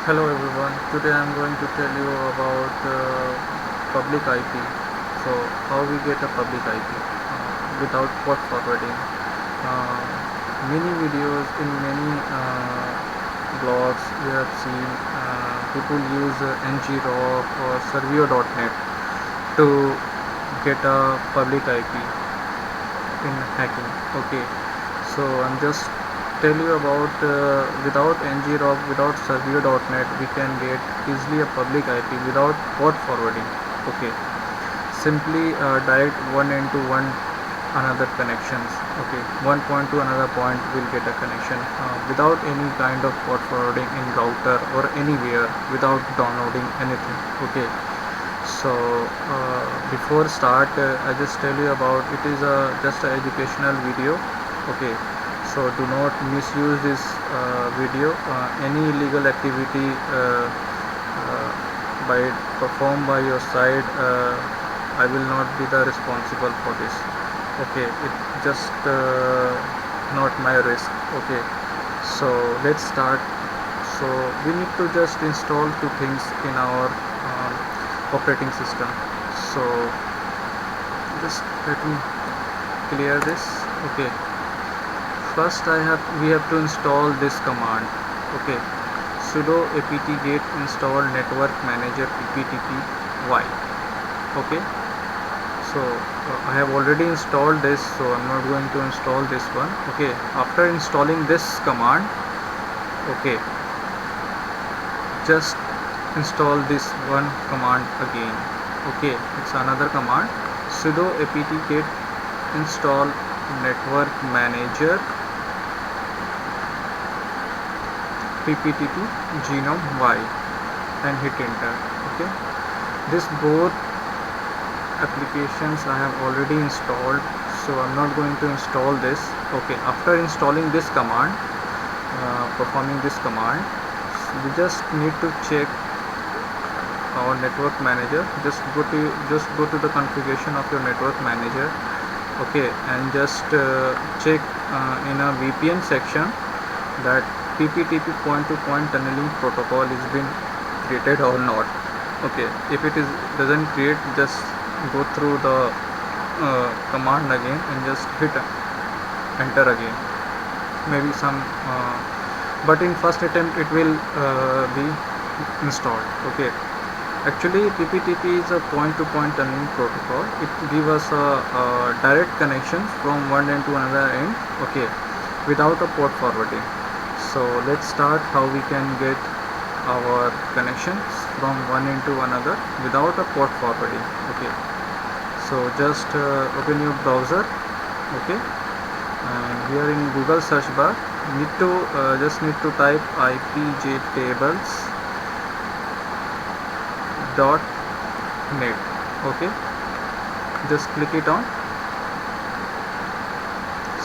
Hello everyone, today I am going to tell you about public IP. So how we get a public IP without port forwarding. Uh, Many videos in many blogs we have seen people use ngrok or servio.net to get a public IP in hacking. Okay, so I'm just tell you about without ngrok, without servio.net we can get easily a public IP without port forwarding. Okay, simply direct one end to one another connections. Okay, one point to another point will get a connection without any kind of port forwarding in router or anywhere, without downloading anything. Okay, so before start I just tell you about it is a just a educational video. Okay, so do not misuse this video. Any illegal activity by performed by your side, I will not be the responsible for this. Okay, it just not my risk. Okay, so let's start. So we need to just install two things in our operating system. So just let me clear this. Okay, first we have to install this command. Okay, sudo apt get install network manager pptpy. Okay, so I have already installed this, so I'm not going to install this one. Okay, after installing this command, okay, just install this one command again. Okay, it's another command, sudo apt get install network manager pptt genome y and hit enter. Okay, this both applications I have already installed, so I'm not going to install this. Okay, after installing this command, performing this command, we just need to check our network manager. Just go to the configuration of your network manager. Okay, and just check in a VPN section that pptp point to point tunneling protocol is been created or not. Okay, if it is doesn't create, just go through the command again and just hit enter again. Maybe some but in first attempt it will be installed. Okay, actually pptp is a point to point tunneling protocol. It gives us a direct connection from one end to another end. Okay, without a port forwarding. So let's start how we can get our connections from one end to another without a port forwarding. Okay, so just open your browser. Okay, and here in Google search bar need to just need to type ipjtables.net. okay, just click it on.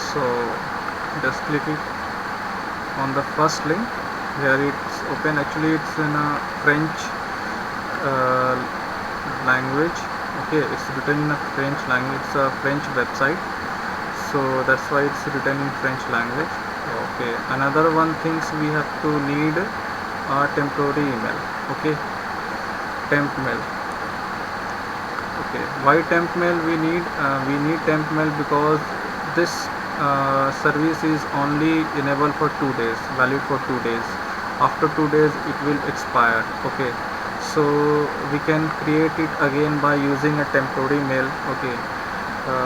So just click it on the first link. Here it's open. Actually it's in a French language. Okay, it's written in a French language. It's a French website, so that's why it's written in French language. Okay, another one things we have to need a temporary email. Okay, temp mail. Okay, why temp mail we need? We need temp mail because this service is only enabled for 2 days, valid for 2 days. After 2 days it will expire. Okay, so we can create it again by using a temporary mail. Okay,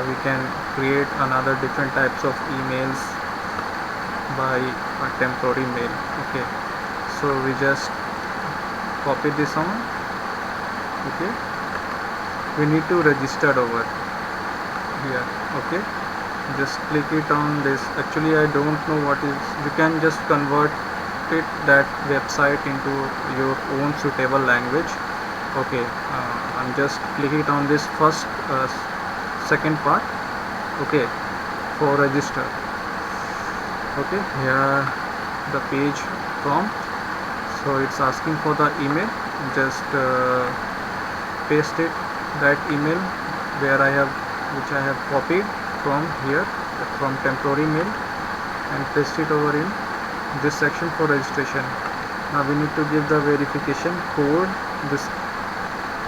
we can create another different types of emails by a temporary mail. Okay, so we just copy this on. Okay, we need to register over here. Okay, just click it on this. Actually I don't know what is, you can just convert it that website into your own suitable language. Okay, I'm just click it on this first second part. Okay, for register. Okay, here the page prompt. So it's asking for the email. Just paste it that email where which I have copied from here, from temporary mail, and paste it over in this section for registration. Now we need to give the verification code. This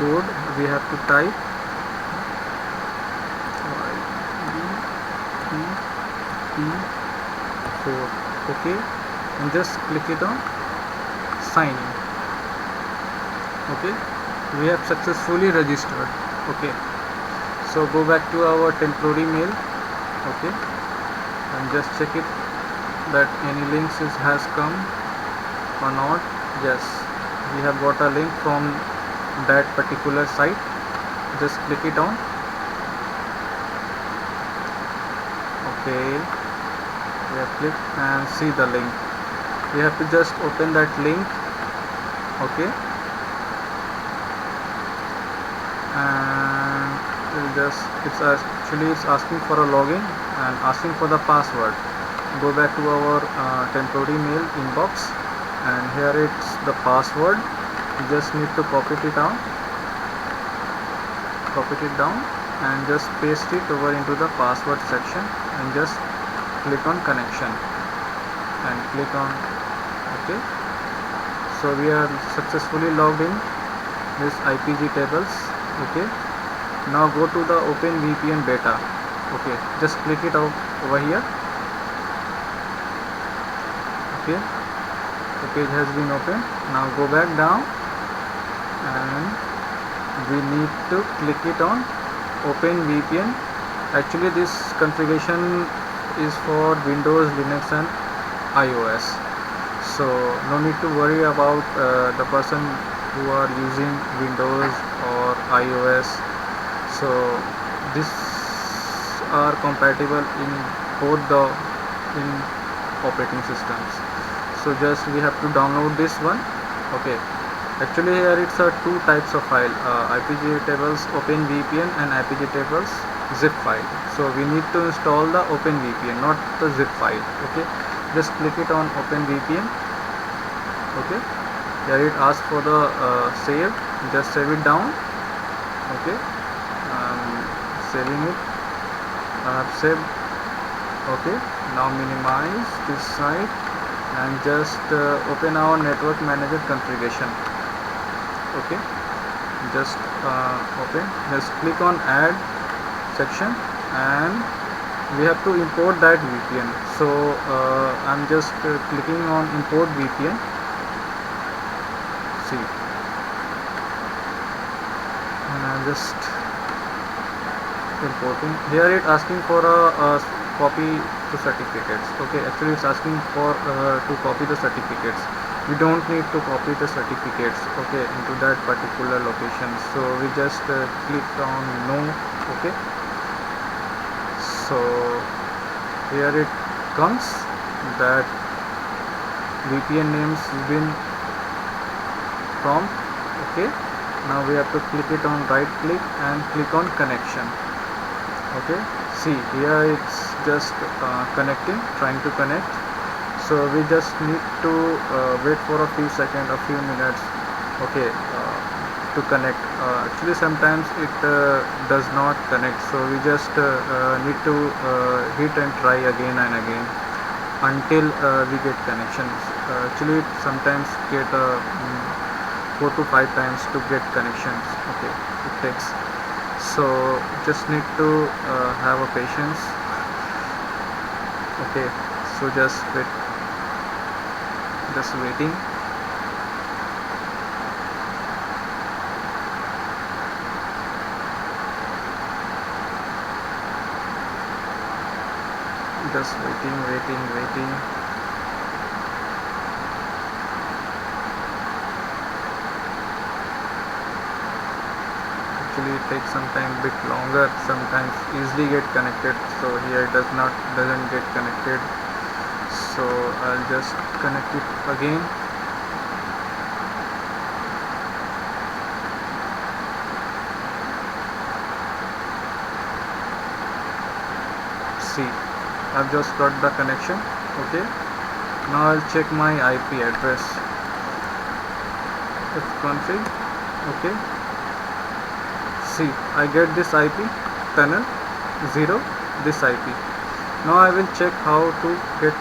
code we have to type YBP4. Okay, and just click it on sign in. Okay, we have successfully registered. Okay, so go back to our temporary mail. Okay, and just check it that any links has come or not. Yes, we have got a link from that particular site. Just click it on. Okay, we have clicked and see the link. We have to just open that link. Okay, and it's asking for a login and asking for the password. Go back to our temporary mail inbox, and here it's the password. You just need to copy it down and just paste it over into the password section, and just click on connection and click on OK. So we are successfully logged in this IPG tables. Okay, now go to the OpenVPN beta. Okay, just click it out over here. Okay, the page has been opened. Now go back down and we need to click it on OpenVPN. Actually this configuration is for Windows, Linux and iOS, so no need to worry about the person who are using Windows or iOS. So these are compatible in both the operating systems. So just we have to download this one. Okay, actually here it's two types of file, IPG tables OpenVPN and IPG tables zip file. So we need to install the OpenVPN, not the zip file. Okay, just click it on OpenVPN. Okay, here it asks for the save. Just save it down. Okay, saving it. I have saved. Okay, now minimize this site and just open our network manager configuration. Okay, just open, just click on add section, and we have to import that VPN. So I'm just clicking on import VPN. See, and I'm just importing. Here it asking for a copy to certificates. Okay, actually it's asking for to copy the certificates. We don't need to copy the certificates, okay, into that particular location. So we just click on no. Okay, so here it comes that VPN names has been prompt. Okay, now we have to click it on right click and click on connection. Okay, see here it's just connecting, trying to connect. So we just need to wait for a few seconds, a few minutes. Okay, to connect. Actually sometimes it does not connect, so we just need to hit and try again and again until we get connections. Actually it sometimes get 4 to 5 times to get connections. Okay, it takes. So just need to have a patience. Okay, so just wait, just waiting. Just waiting. Actually it takes some time, bit longer. Sometimes easily get connected, so here it doesn't get connected. So I'll just connect it again. See, I've just got the connection. Okay, now I'll check my IP address. It's config. Okay, see, I get this IP tunnel 0, this IP. Now I will check how to get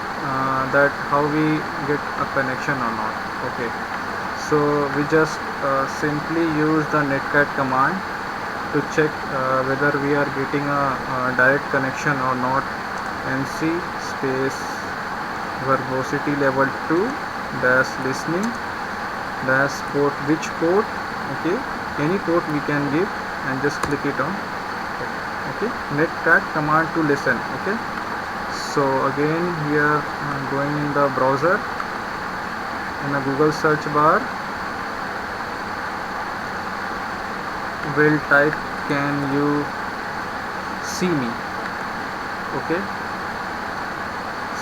that how we get a connection or not. Okay, so we just simply use the netcat command to check whether we are getting a direct connection or not. Nc space verbosity level 2 dash listening dash port, which port, okay, any port we can give, and just click it on. Okay, netcat command to listen. Okay, so again we are going in the browser, in a Google search bar, will type can you see me. Okay,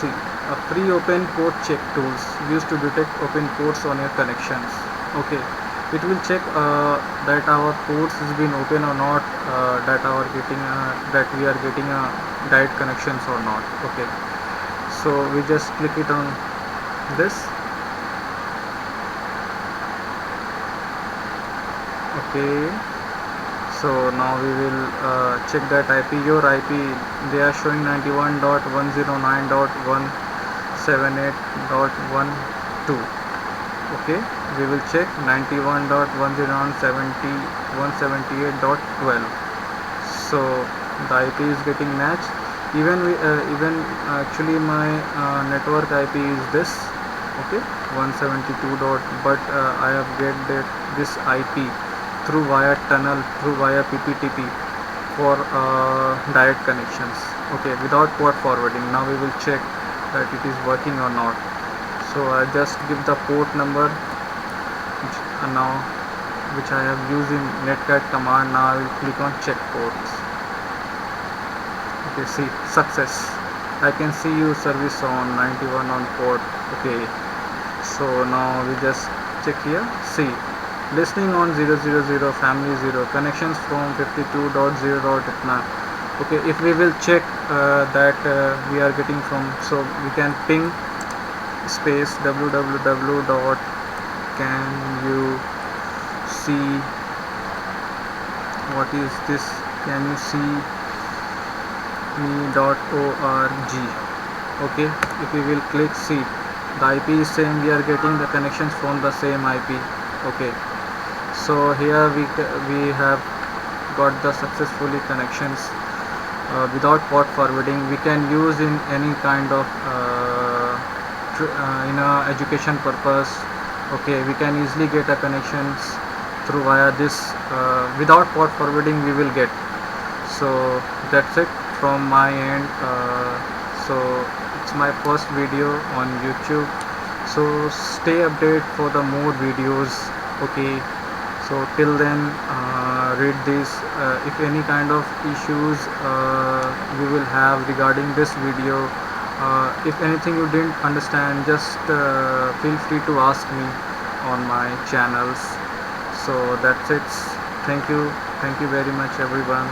see, a free open port check tools used to detect open ports on your connections. Okay, it will check that our ports has been open or not, that we are getting a direct connections or not. Okay, so we just click it on this. Okay, so now we will check that IP. Your IP, they are showing 91.109.178.12. okay, we will check 91.109.178.12. so the IP is getting matched. Even actually my network IP is this. Okay, 172 but I have get this IP through via tunnel, through via PPTP for direct connections. Okay, without port forwarding. Now we will check that it is working or not. So I just give the port number which I have used in netcat command. Now I will click on check ports. Okay, see, success. I can see you service on 91 on port. Okay, so now we just check here. See, listening on 000 family 0 connections from 52.0.9. okay, if we will check that we are getting from, so we can ping space www. can you see, what is this, can you see me.org. okay, if we will click, see, the IP is same, we are getting the connections from the same IP. Okay, so here we have got the successfully connections without port forwarding. We can use in any kind of in a education purpose. Okay, we can easily get a connections through via this, without port forwarding we will get. So that's it from my end. So it's my first video on YouTube, so stay updated for the more videos. Okay, so till then read this. If any kind of issues you will have regarding this video, if anything you didn't understand, just feel free to ask me on my channels. So that's it. Thank you very much everyone.